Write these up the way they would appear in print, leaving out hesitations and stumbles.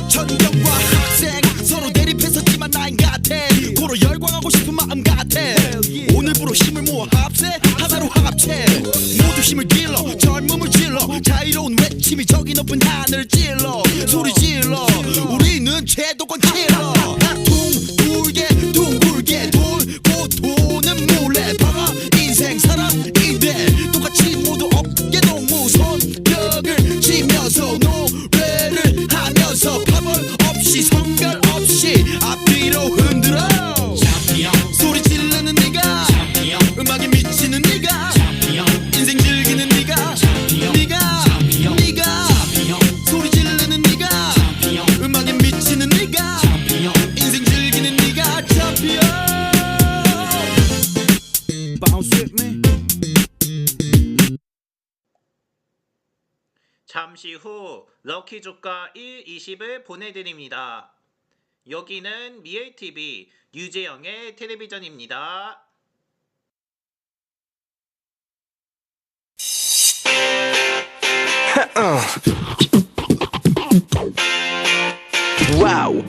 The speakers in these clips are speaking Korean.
전경과 학생 서로 대립했었지만 나인 같아. 고로 열광하고 싶은 마음 같아. 오늘부로 힘을 모아 합세 하나로 합체. 모두 힘을 길러 젊음을 질러 자유로운 외침이 저기 높은 하늘을 찔러 소리 질러. 우리는 제도권 킬러. 둥글게 둥글게 돌고 도는 몰래 봐봐 인생 사람인데 똑같이 모두 어깨 동무 손뼉을 치면서 노래를 하면서 파벌 없이 성별 없이 앞뒤로 흔들어. 소리 지르는 네가 음악에 미치는 네가 인생 즐기는 네가 소리 지르는 네가 음악에 미치는 네가 인생 즐기는 네가 챔피언. Bounce with me. 잠시 후 럭키 조카 1, 20을 보내드립니다. 여기는 미엘TV 유재영의 텔레비전입니다. 와우.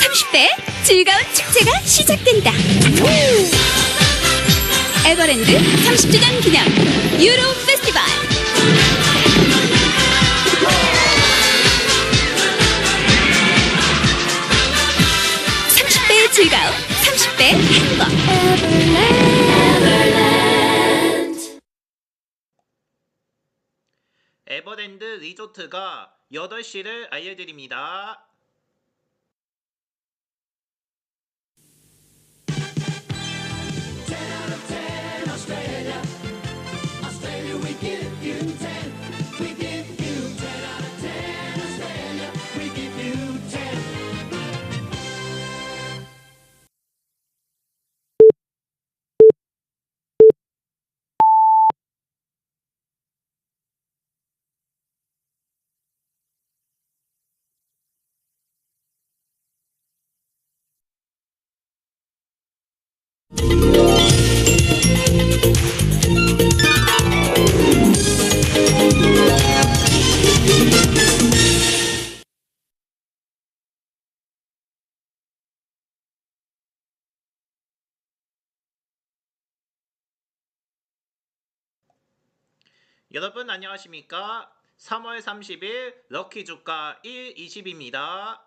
30대 즐거운 축제가 시작된다. 에버랜드 30주년 기념 유로 페스티벌. 30대의 즐거움, 30대의 행복. 에버랜드 리조트가 8시를 알려드립니다. 여러분 안녕하십니까? 3월 30일 럭키 주가 1, 20입니다.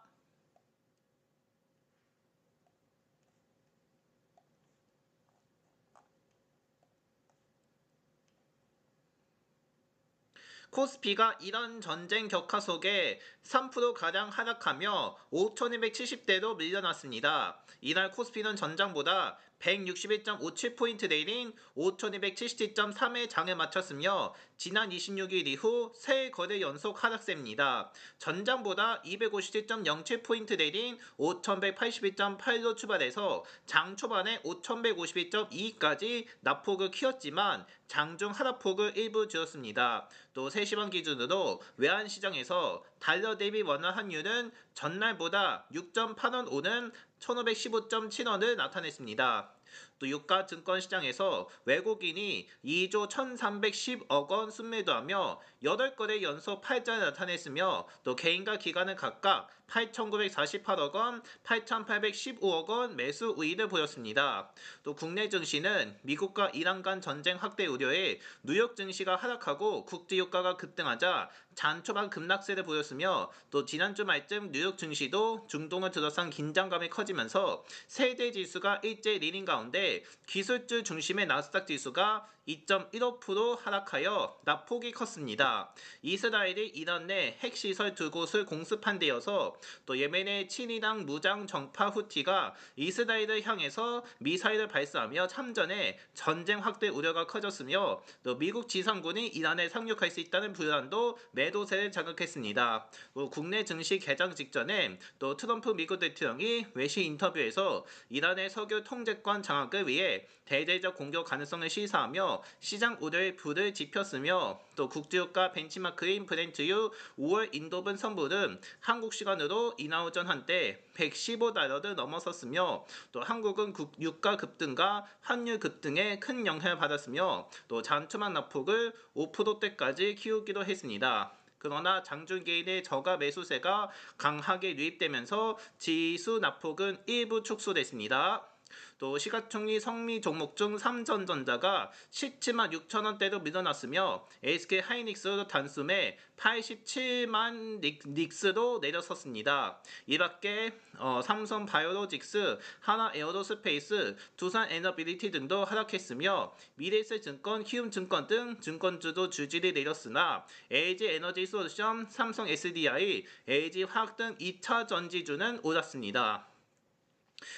코스피가 이런 전쟁 격화 속에 3%가량 하락하며 5,270대로 밀려났습니다. 이날 코스피는 전장보다 161.57포인트 내린 5,270.3의 장을 마쳤으며 지난 26일 이후 세 거래 연속 하락세입니다. 전장보다 257.07포인트 내린 5,182.8로 출발해서 장 초반에 5,152.2까지 낙폭을 키웠지만 장중 하락폭을 일부 줄였습니다. 또 3시간 기준으로 외환시장에서 달러 대비 원화 환율은 전날보다 6.8원 오른 1,515.7원을 나타냈습니다. 또 유가 증권시장에서 외국인이 2조 1,310억 원 순매도하며 8거래 연속 팔자를 나타냈으며 또 개인과 기관은 각각 8,948억 원, 8,815억 원 매수 우위를 보였습니다. 또 국내 증시는 미국과 이란 간 전쟁 확대 우려에 뉴욕 증시가 하락하고 국제 유가가 급등하자 장 초반 급락세를 보였으며 또 지난주 말쯤 뉴욕 증시도 중동을 둘러싼 긴장감이 커지면서 세대 지수가 일제 리딩 가운데 기술주 중심의 나스닥 지수가 2.15% 하락하여 낙폭이 컸습니다. 이스라엘이 이란 내 핵시설 두 곳을 공습한 데여서 또 예멘의 친이당 무장 정파 후티가 이스라엘을 향해서 미사일을 발사하며 참전해 전쟁 확대 우려가 커졌으며 또 미국 지상군이 이란에 상륙할 수 있다는 불안도 매도세를 자극했습니다. 국내 증시 개장 직전에 또 트럼프 미국 대통령이 외신 인터뷰에서 이란의 석유 통제권 장악을 위해 대대적 공격 가능성을 시사하며 시장 우려에 불을 지폈으며 또 국제유가 벤치마크인 브렌트유 5월 인도분 선물은 한국 시간으로 이날 오전 한때 $115를 넘어섰으며 또 한국은 유가 급등과 환율 급등에 큰 영향을 받았으며 또 잔투만 낙폭을 5%대까지 키우기도 했습니다. 그러나 장중 개인의 저가 매수세가 강하게 유입되면서 지수 낙폭은 일부 축소됐습니다. 또 시가총리 성미 종목 중 삼성전자가 17만 6천원대로 밀어났으며 SK 하이닉스 단숨에 87만 닉스로 내려섰습니다. 이밖에 삼성 바이오로직스, 하나 에어로스페이스, 두산 에너빌리티 등도 하락했으며 미래에셋증권, 키움증권 등 증권주도 주질이 내렸으나 LG 에너지 솔루션, 삼성 SDI, LG 화학 등 2차 전지주는 올랐습니다.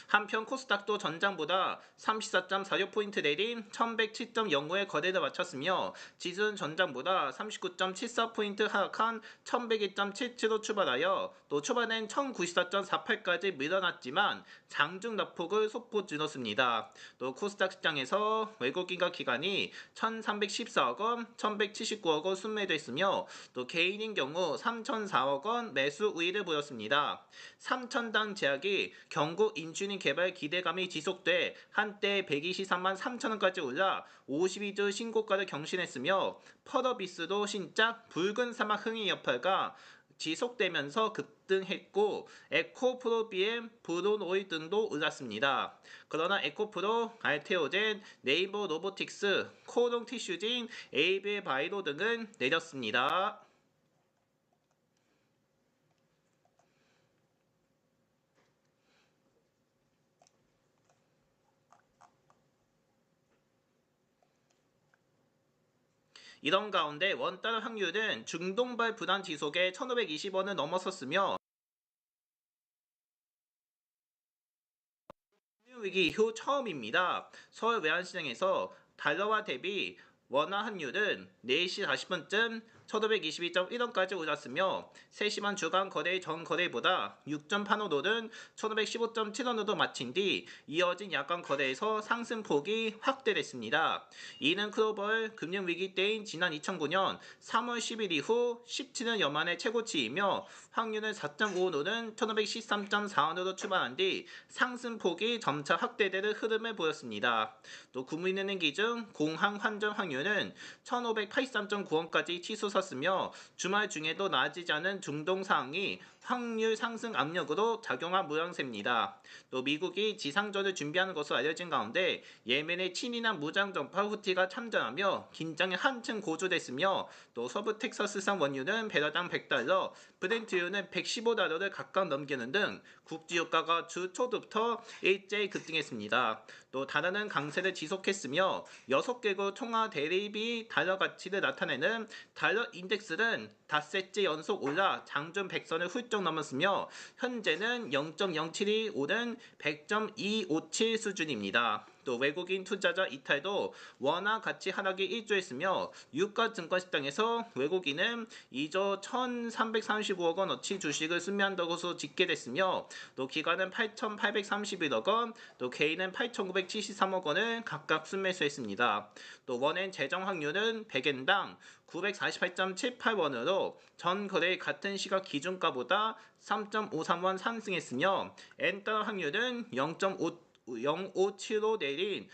한편 코스닥도 전장보다 34.46포인트 내린 1107.05의 거래를 마쳤으며 지수는 전장보다 39.74포인트 하락한 1102.77로 출발하여 또 초반엔 1094.48까지 밀어났지만 장중 낙폭을 소폭 줄였습니다. 또 코스닥 시장에서 외국인과 기관이 1314억 원, 1179억 원 순매도했으며 또 개인인 경우 3004억 원 매수 우위를 보였습니다. 3000당 제약이 경구 인추닝 개발 기대감이 지속돼 한때 123만 3천원까지 올라 52주 신고가를 경신했으며 펄어비스도 신작 붉은 사막 흥행 여파가 지속되면서 급등했고 에코프로 BM, 브론오일 등도 올랐습니다. 그러나 에코프로, 알테오젠, 네이버 로보틱스, 코롱 티슈진, 에이블 바이로 등은 내렸습니다. 이런 가운데 원달러 환율은 중동발 불안 지속에 1520원을 넘어섰으며 금융위기 이후 처음입니다. 서울 외환시장에서 달러화 대비 원화 환율은 4시 40분쯤 1522.1원까지 올랐으며 3시간 주간 거래 전 거래보다 6.85 오른 1515.7원으로 마친 뒤 이어진 야간 거래에서 상승폭이 확대됐습니다. 이는 글로벌 금융위기 때인 지난 2009년 3월 10일 이후 17년여 만의 최고치이며 환율은 4.5원 오른 1513.4원으로 출발한 뒤 상승폭이 점차 확대되는 흐름을 보였습니다. 또 국민은행 기준 공항 환전 환율은 1583.9원까지 치솟았으며 주말 중에도 나아지지 않은 중동 상황이 환율 상승 압력으로 작용한 모양새입니다. 또 미국이 지상전을 준비하는 것으로 알려진 가운데 예멘의 친이나 무장정파 후티가 참전하며 긴장이 한층 고조됐으며 또 서부 텍사스산 원유는 배럴당 $100, 브렌트유는 $115를 각각 넘기는 등 국제유가가 주 초부터 일제히 급등했습니다. 또 달러는 강세를 지속했으며 6개국 통화 대립이 달러 가치를 나타내는 달러 인덱스는 닷새째 연속 올라 장중 100선을 훌쩍 넘었으며 현재는 0.072 오른 100.257 수준입니다. 또 외국인 투자자 이탈도 원화 가치 하락이 일조했으며 유가 증권 시장에서 외국인은 2조 1,335억 원어치 주식을 순매한다고 것으로 집계됐으며 또 기관은 8,831억 원, 또 개인은 8,973억 원을 각각 순매수했습니다. 또 원엔 재정 확률은 100엔당 948.78원으로 전 거래 같은 시각 기준가보다 3.53원 상승했으며 엔달러 확률은 0.0575 내린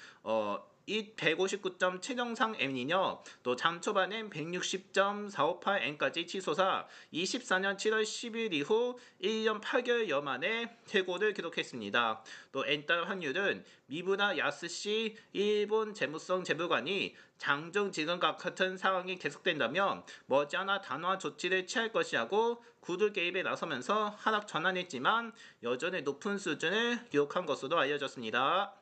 159.7영상 N이며 또 장 초반엔 160.458N까지 치솟아 24년 7월 10일 이후 1년 8개월여 만에 최고를 기록했습니다. 또 N달러 환율은 미부나 야스시 일본 재무성 재무관이 장중 지금과 같은 상황이 계속된다면 머지않아 단호한 조치를 취할 것이라고 구두 개입에 나서면서 하락 전환했지만 여전히 높은 수준을 기록한 것으로 알려졌습니다.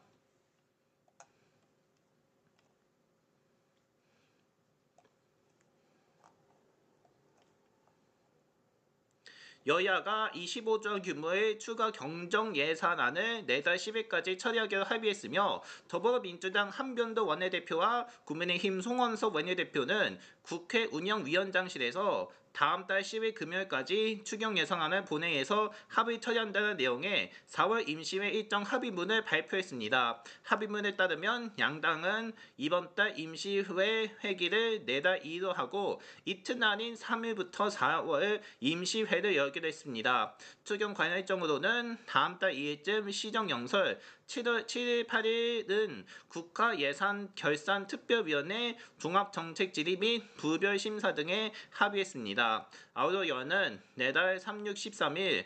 여야가 25조 규모의 추가 경정 예산안을 내달 10일까지 처리하기로 합의했으며 더불어민주당 한변도 원내대표와 국민의힘 송원석 원내대표는 국회 운영위원장실에서 다음 달 10일 금요일까지 추경 예산안을 본회의에서 합의 처리한다는 내용의 4월 임시회 일정 합의문을 발표했습니다. 합의문에 따르면 양당은 이번 달 임시회 회기를 내달 2일로 하고 이튿날인 3일부터 4월 임시회를 열기로 했습니다. 추경 관련 일정으로는 다음 달 2일쯤 시정연설, 7월 7일 8일은 국가예산결산특별위원회 종합정책질의 및 부별심사 등에 합의했습니다. 아울러 여는 내달 3, 6, 13일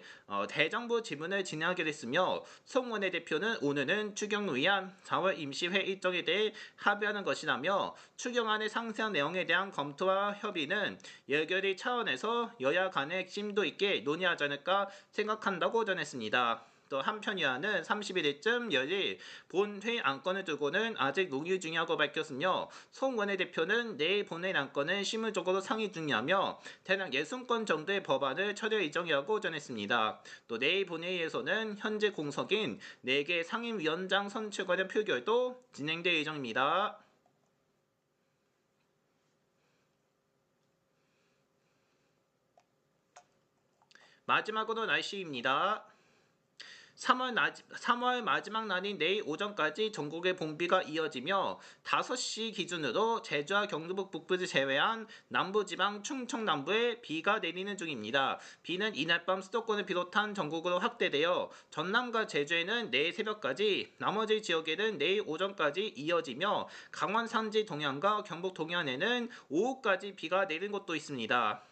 대정부 질문을 진행하기로 했으며 송 원내대표는 오늘은 추경을 위한 4월 임시회 일정에 대해 합의하는 것이라며 추경안의 상세한 내용에 대한 검토와 협의는 열결의 차원에서 여야 간에 심도 있게 논의하지 않을까 생각한다고 전했습니다. 또 한편 여야는 31일쯤 열릴 본회의 안건을 두고는 아직 논의 중이라고 밝혔으며 송 원내대표는 내일 본회의 안건을 실무적으로 상의 중이라며 대략 60건 정도의 법안을 처리할 예정이라고 전했습니다. 또 내일 본회의에서는 현재 공석인 4개 상임위원장 선출 관련 표결도 진행될 예정입니다. 마지막으로 날씨입니다. 3월 마지막 날인 내일 오전까지 전국의 봄비가 이어지며 5시 기준으로 제주와 경북 북부를 제외한 남부지방 충청 남부에 비가 내리는 중입니다. 비는 이날 밤 수도권을 비롯한 전국으로 확대되어 전남과 제주에는 내일 새벽까지, 나머지 지역에는 내일 오전까지 이어지며 강원 산지 동해안과 경북 동해안에는 오후까지 비가 내리는 곳도 있습니다.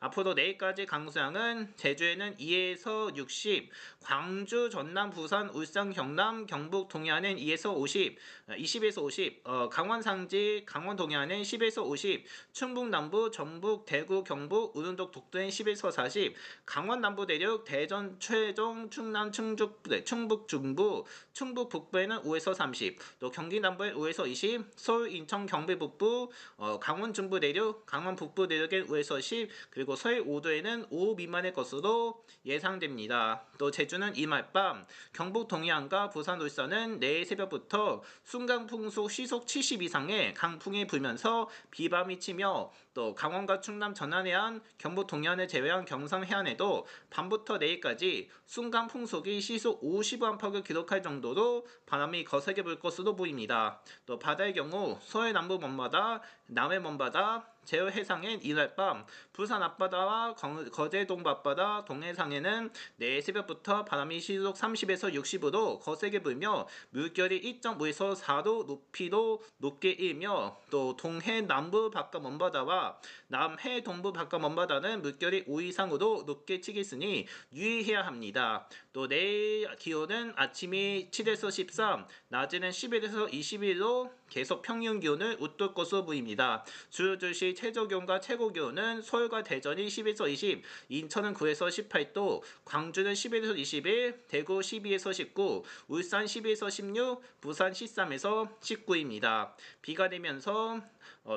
앞으로 내일까지 강수량은 제주에는 2에서 60, 광주, 전남, 부산, 울산, 경남, 경북 동해안은 2에서 50, 20에서 50, 강원 상지, 강원 동해안은 10에서 50, 충북 남부, 전북, 대구, 경북, 우릉도, 독도는 10에서 40, 강원 남부 대륙, 대전, 최종, 충남, 충북 중부, 충북 북부에는 5에서 30, 또 경기 남부에 5에서 20, 서울, 인천, 경기 북부, 강원 중부 대륙, 강원 북부 대륙엔 5에서 10, 그리고 서해 5도에는 5 미만의 것으로 예상됩니다. 또 제주는 이날 밤, 경북 동해안과 부산 울산은 내일 새벽부터 순간풍속 시속 70 이상의 강풍이 불면서 비바람이 치며 또 강원과 충남 전안 해안, 경북 동해안을 제외한 경상 해안에도 밤부터 내일까지 순간풍속이 시속 50안팎을 기록할 정도로 바람이 거세게 불 것으로 보입니다. 또 바다의 경우 서해 남부 먼바다, 남해 먼바다, 제어 해상엔 이날 밤, 부산 앞바다와 거제동 앞바다, 동해상에는 내일 새벽부터 바람이 시속 30에서 60으로 거세게 불며 물결이 1.5에서 4도 높이도 높게 일며 또 동해 남부 바깥 먼바다와 남해 동부 바깥 먼바다는 물결이 5 이상으로 높게 치겠으니 유의해야 합니다. 또 내일 기온은 아침이 7에서 13, 낮에는 11에서 21로 계속 평균 기온을 웃돌 것으로 보입니다. 주요 도시 최저기온과 최고기온은 서울과 대전이 10에서 20, 인천은 9에서 18도, 광주는 11에서 21, 대구 12에서 19, 울산 12에서 16, 부산 13에서 19입니다. 비가 내면서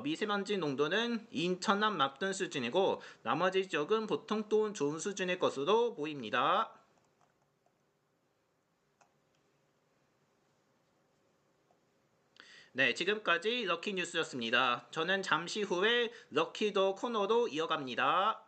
미세먼지 농도는 인천남 나쁜 수준이고 나머지 지역은 보통 또는 좋은 수준의 것으로 보입니다. 네, 지금까지 럭키뉴스였습니다. 저는 잠시 후에 럭키도 코너로 이어갑니다.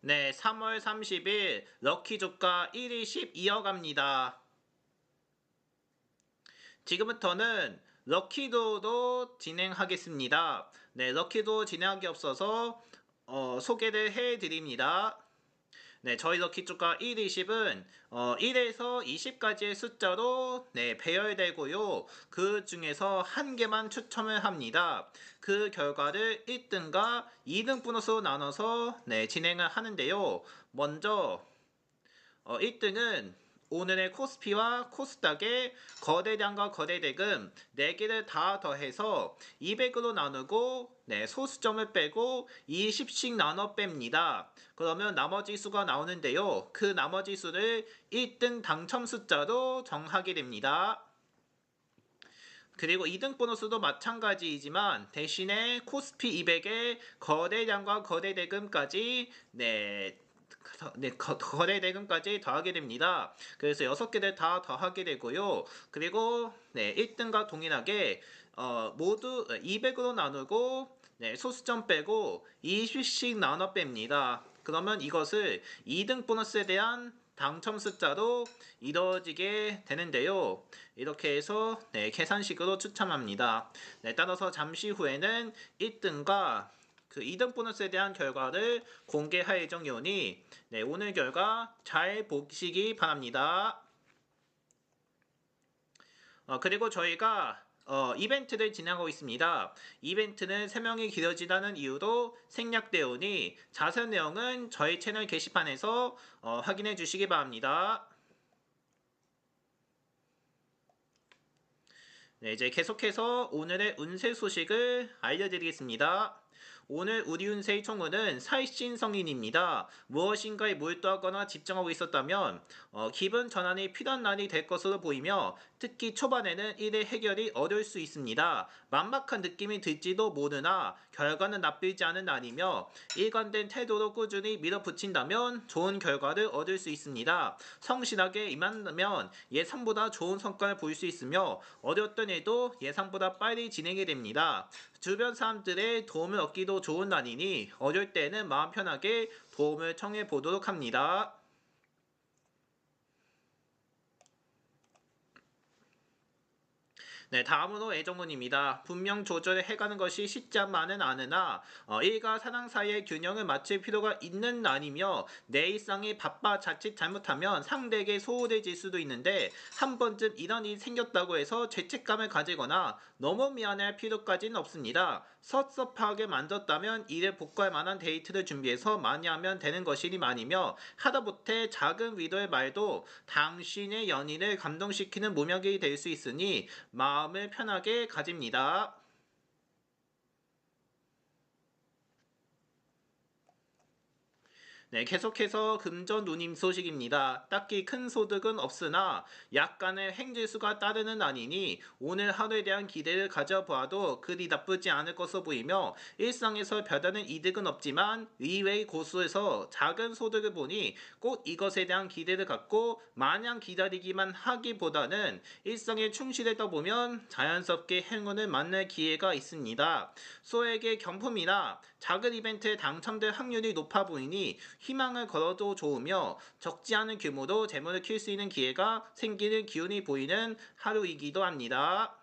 네, 3월 30일 럭키 조가 1위 12억 지금부터는 럭키도도 진행하겠습니다. 네, 럭키도 진행하기 앞서서 소개를 해드립니다. 네, 저희 럭키 조가 1, 20은 1에서 20까지의 숫자로 네, 배열되고요. 그 중에서 한 개만 추첨을 합니다. 그 결과를 1등과 2등 보너스로 나눠서 네, 진행을 하는데요. 먼저 1등은 오늘의 코스피와 코스닥의 거래량과 거래대금 4개를 다 더해서 200으로 나누고 네, 소수점을 빼고 20씩 나눠 뺍니다. 그러면 나머지 수가 나오는데요. 그 나머지 수를 1등 당첨 숫자로 정하게 됩니다. 그리고 2등 보너스도 마찬가지이지만 대신에 코스피 200의 거래량과 거래대금까지 거래대금까지 더하게 됩니다. 그래서 6개를 다 더하게 되고요. 그리고 1등과 동일하게 모두 200으로 나누고 소수점 빼고 20씩 나눠 뺍니다. 그러면 이것을 2등 보너스에 대한 당첨 숫자로 이루어지게 되는데요. 이렇게 해서 계산식으로 추첨합니다. 따라서 잠시 후에는 1등과 그 2등 보너스에 대한 결과를 공개할 예정이오니 오늘 결과 잘 보시기 바랍니다. 그리고 저희가 이벤트를 진행하고 있습니다. 이벤트는 설명이 길어지다는 이유로 생략되오니 자세한 내용은 저희 채널 게시판에서 확인해 주시기 바랍니다. 네, 이제 계속해서 오늘의 운세 소식을 알려드리겠습니다. 오늘 우리 운세의 총운은 살신성인입니다. 무엇인가에 몰두하거나 집중하고 있었다면 기분 전환이 필요한 날이 될 것으로 보이며 특히 초반에는 일의 해결이 어려울 수 있습니다. 만막한 느낌이 들지도 모르나 결과는 나쁘지 않은 날이며 일관된 태도로 꾸준히 밀어붙인다면 좋은 결과를 얻을 수 있습니다. 성실하게 임한다면 예상보다 좋은 성과를 볼 수 있으며 어려웠던 일도 예상보다 빨리 진행이 됩니다. 주변 사람들의 도움을 얻기도 좋은 날이니 어려울 때는 마음 편하게 도움을 청해 보도록 합니다. 네, 다음으로 애정운입니다. 분명 조절을 해가는 것이 쉽지만은 않으나 일과 사랑 사이의 균형을 맞출 필요가 있는 날이며 내 일상이 바빠 자칫 잘못하면 상대에게 소홀해질 수도 있는데 한 번쯤 이런 일이 생겼다고 해서 죄책감을 가지거나 너무 미안할 필요까지는 없습니다. 섭섭하게 만졌다면 이를 복구할 만한 데이트를 준비해서 많이 하면 되는 것이니 말이며 하다못해 작은 위로의 말도 당신의 연인을 감동시키는 모명이 될 수 있으니 마음을 편하게 가집니다. 네, 계속해서 금전 누님 소식입니다. 딱히 큰 소득은 없으나 약간의 횡재수가 따르는 날이니 오늘 하루에 대한 기대를 가져보아도 그리 나쁘지 않을 것으로 보이며 일상에서 별다른 이득은 없지만 의외의 고수에서 작은 소득을 보니 꼭 이것에 대한 기대를 갖고 마냥 기다리기만 하기보다는 일상에 충실하다 보면 자연스럽게 행운을 만날 기회가 있습니다. 소액의 경품이나 작은 이벤트에 당첨될 확률이 높아 보이니 희망을 걸어도 좋으며 적지 않은 규모로 재물을 키울 수 있는 기회가 생기는 기운이 보이는 하루이기도 합니다.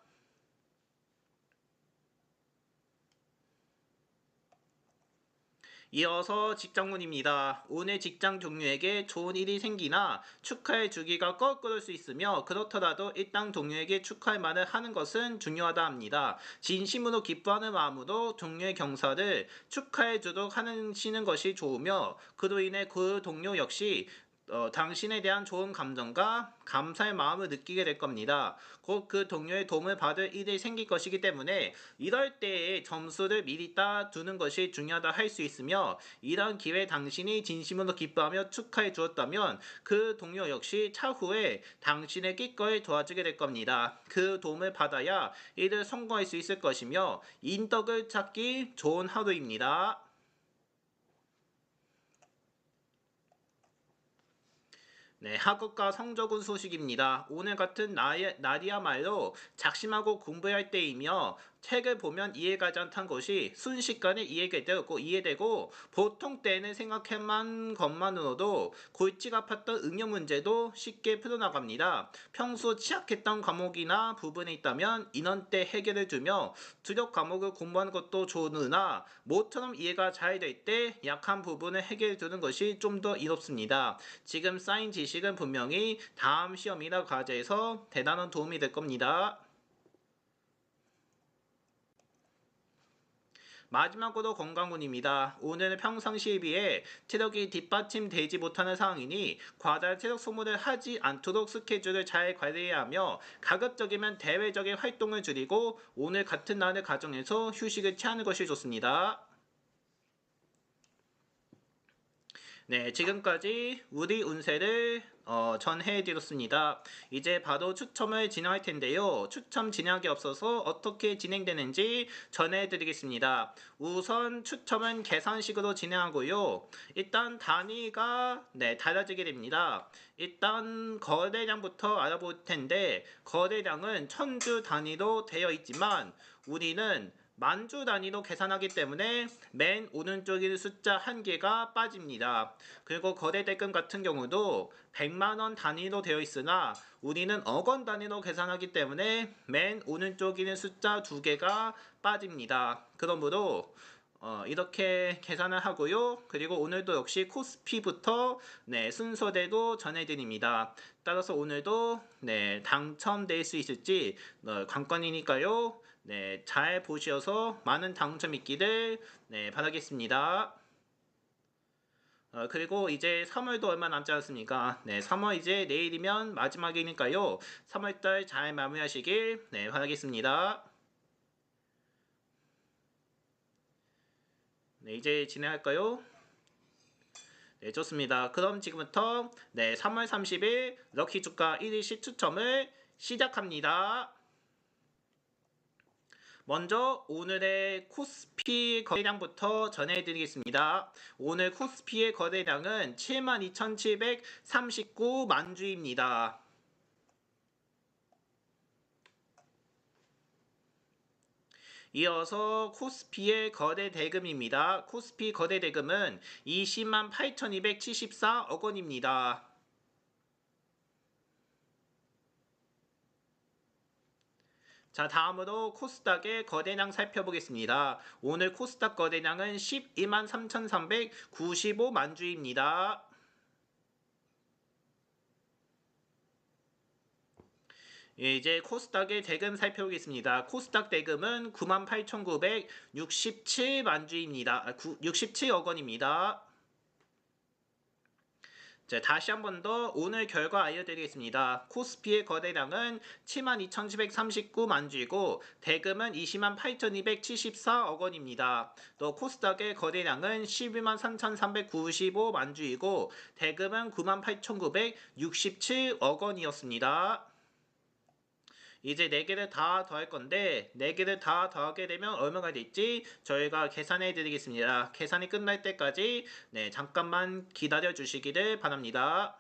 이어서 직장운입니다. 오늘 직장 동료에게 좋은 일이 생기나 축하해 주기가 껄끄러울 수 있으며 그렇더라도 일당 동료에게 축하할 말을 하는 것은 중요하다 합니다. 진심으로 기뻐하는 마음으로 동료의 경사를 축하해 주도록 하시는 것이 좋으며 그로 인해 그 동료 역시 당신에 대한 좋은 감정과 감사의 마음을 느끼게 될 겁니다. 곧 그 동료의 도움을 받을 일이 생길 것이기 때문에 이럴 때에 점수를 미리 따두는 것이 중요하다 할 수 있으며 이런 기회에 당신이 진심으로 기뻐하며 축하해 주었다면 그 동료 역시 차후에 당신의 기꺼이 도와주게 될 겁니다. 그 도움을 받아야 이를 성공할 수 있을 것이며 인덕을 찾기 좋은 하루입니다. 네, 학업과 성적운 소식입니다. 오늘 같은 날이야말로 작심하고 공부해야 할 때이며 책을 보면 이해가지 않던 것이 순식간에 이해되고 보통 때는 생각해만 것만으로도 골치가 아팠던 응용 문제도 쉽게 풀어나갑니다. 평소 취약했던 과목이나 부분이 있다면 인원대 해결을 주며 주력 과목을 공부하는 것도 좋으나 모처럼 이해가 잘 될 때 약한 부분을 해결해 주는 것이 좀 더 이롭습니다. 지금 쌓인 지식은 분명히 다음 시험이나 과제에서 대단한 도움이 될 겁니다. 마지막으로 건강운입니다. 오늘은 평상시에 비해 체력이 뒷받침되지 못하는 상황이니 과다한 체력 소모를 하지 않도록 스케줄을 잘 관리해야 하며 가급적이면 대외적인 활동을 줄이고 오늘 같은 날을 가정해서 휴식을 취하는 것이 좋습니다. 네, 지금까지 우리 운세를 전해드렸습니다. 이제 바로 추첨을 진행할 텐데요. 추첨 진행하기 앞서서 어떻게 진행되는지 전해드리겠습니다. 우선 추첨은 계산식으로 진행하고요. 일단 단위가 달라지게 됩니다. 일단 거래량부터 알아볼 텐데 거래량은 천주 단위로 되어 있지만 우리는 만주 단위로 계산하기 때문에 맨 오른쪽에 있는 숫자 1개가 빠집니다. 그리고 거래 대금 같은 경우도 100만원 단위로 되어 있으나 우리는 억원 단위로 계산하기 때문에 맨 오른쪽에 있는 숫자 2개가 빠집니다. 그러므로 이렇게 계산을 하고요. 그리고 오늘도 역시 코스피부터 순서대로 전해드립니다. 따라서 오늘도 당첨될 수 있을지 관건이니까요. 잘 보셔서 많은 당첨 있기를 바라겠습니다. 그리고 이제 3월도 얼마 남지 않았습니까? 3월 이제 내일이면 마지막이니까요. 3월달 잘 마무리하시길 바라겠습니다. 이제 진행할까요? 좋습니다. 그럼 지금부터 3월 30일 럭키 주가 1일씩 추첨을 시작합니다. 먼저 오늘의 코스피 거래량부터 전해드리겠습니다. 오늘 코스피의 거래량은 72,739만 주입니다. 이어서 코스피의 거래 대금입니다. 코스피 거래 대금은 20만 8,274억 원입니다. 자, 다음으로 코스닥의 거래량 살펴보겠습니다. 오늘 코스닥 거래량은 12만 3,395만 주입니다. 이제 코스닥의 대금 살펴보겠습니다. 코스닥 대금은 98,967만 주입니다. 67억 원입니다. 자, 다시 한 번 더 오늘 결과 알려드리겠습니다. 코스피의 거래량은 72,739만 주이고 대금은 20만 8,274억 원입니다. 또 코스닥의 거래량은 12만 3,395만 주이고 대금은 9만 8,967억 원이었습니다. 이제 4개를 다 더할 건데 4개를 다 더하게 되면 얼마가 될지 저희가 계산해 드리겠습니다. 계산이 끝날 때까지 잠깐만 기다려 주시기를 바랍니다.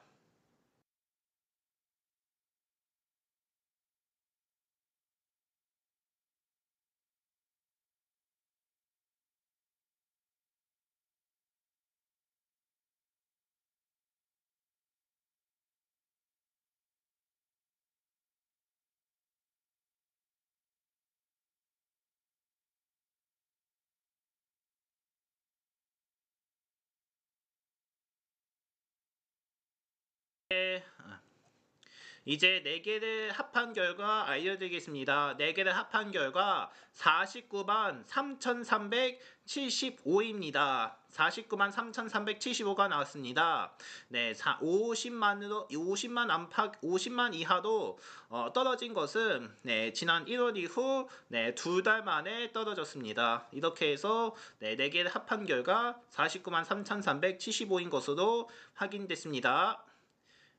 이제 4개를 합한 결과 알려드리겠습니다. 4개를 합한 결과 49만 3,375입니다. 49만 3,375가 나왔습니다. 50만 이하로 떨어진 것은 지난 1월 이후 2달 만에 떨어졌습니다. 이렇게 해서 4개를 합한 결과 49만 3,375인 것으로 확인됐습니다.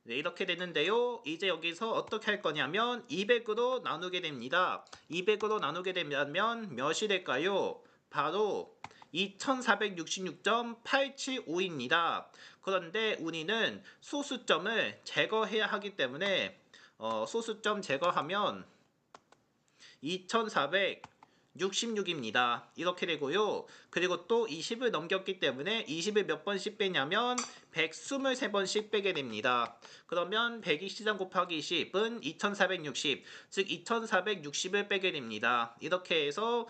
이렇게 되는데요. 이제 여기서 어떻게 할 거냐면 200으로 나누게 됩니다. 200으로 나누게 되면 몇이 될까요? 바로 2466.875입니다. 그런데 우리는 소수점을 제거해야 하기 때문에 소수점 제거하면 66입니다. 이렇게 되고요. 그리고 또 20을 넘겼기 때문에 20을 몇 번씩 빼냐면 123번씩 빼게 됩니다. 그러면 123 곱하기 20은 2460, 즉 2460을 빼게 됩니다. 이렇게 해서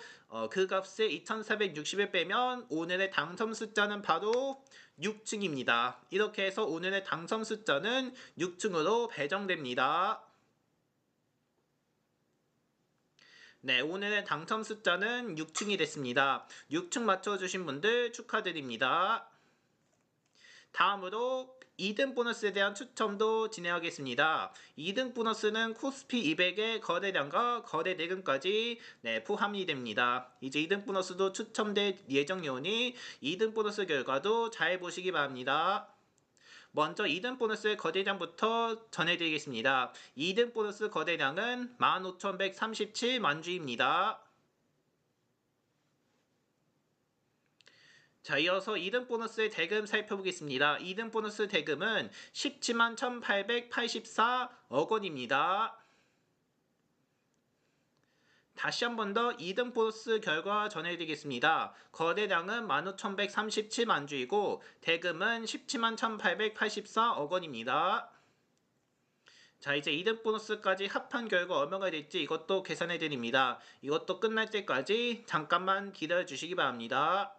그 값에 2460을 빼면 오늘의 당첨 숫자는 바로 6층입니다. 이렇게 해서 오늘의 당첨 숫자는 6층으로 배정됩니다. 네, 오늘의 당첨 숫자는 6층이 됐습니다. 6층 맞춰주신 분들 축하드립니다. 다음으로 2등 보너스에 대한 추첨도 진행하겠습니다. 2등 보너스는 코스피 200의 거래량과 거래 대금까지 포함이 됩니다. 이제 2등 보너스도 추첨될 예정이오니 2등 보너스 결과도 잘 보시기 바랍니다. 먼저 2등 보너스의 거래량부터 전해드리겠습니다. 2등 보너스 거래량은 15,137만 주입니다. 자, 이어서 2등 보너스의 대금 살펴보겠습니다. 2등 보너스 대금은 17만 1,884억 원입니다. 다시 한 번 더 2등 보너스 결과 전해드리겠습니다. 거래량은 15,137만 주이고 대금은 17만 1,884억 원입니다. 자, 이제 2등 보너스까지 합한 결과 얼마가 될지 이것도 계산해드립니다. 이것도 끝날 때까지 잠깐만 기다려주시기 바랍니다.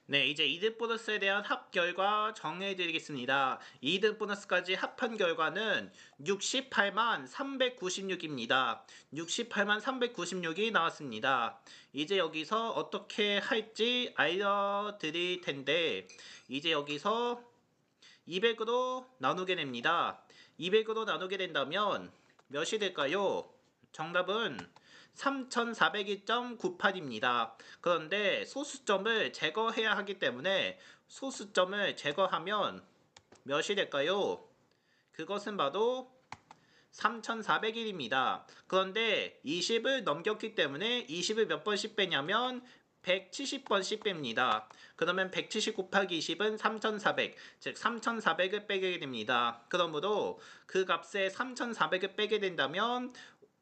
네, 이제 2등 보너스에 대한 합 결과 정해드리겠습니다. 2등 보너스까지 합한 결과는 68만 396입니다. 68만 396이 나왔습니다. 이제 여기서 어떻게 할지 알려드릴 텐데, 이제 여기서 200으로 나누게 됩니다. 200으로 나누게 된다면 몇이 될까요? 정답은 3402.98입니다. 그런데 소수점을 제거해야 하기 때문에 소수점을 제거하면 몇이 될까요? 그것은 바로 3401입니다. 그런데 20을 넘겼기 때문에 20을 몇 번씩 빼냐면 170번씩 뺍니다. 그러면 170 곱하기 20은 3400, 즉 3400을 빼게 됩니다. 그러므로 그 값에 3400을 빼게 된다면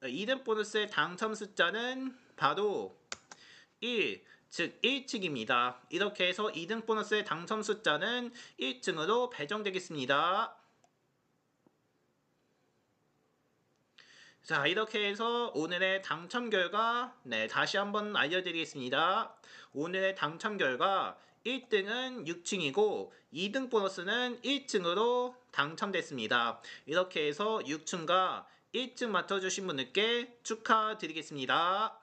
2등 보너스의 당첨 숫자는 바로 1, 즉 1층입니다. 이렇게 해서 2등 보너스의 당첨 숫자는 1층으로 배정되겠습니다. 자, 이렇게 해서 오늘의 당첨 결과 다시 한번 알려드리겠습니다. 오늘의 당첨 결과 1등은 6층이고 2등 보너스는 1층으로 당첨됐습니다. 이렇게 해서 6층과 1층 맞춰주신 분들께 축하드리겠습니다.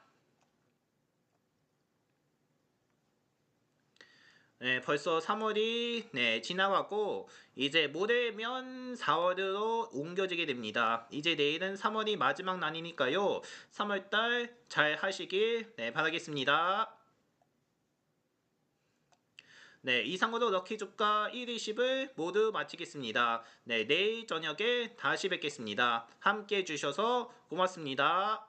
네, 벌써 3월이 지나가고 이제 모레면 4월으로 옮겨지게 됩니다. 이제 내일은 3월이 마지막 날이니까요. 3월달 잘 하시길 바라겠습니다. 네, 이상으로 럭키주가 1, 20을 모두 마치겠습니다. 네, 내일 저녁에 다시 뵙겠습니다. 함께 해주셔서 고맙습니다.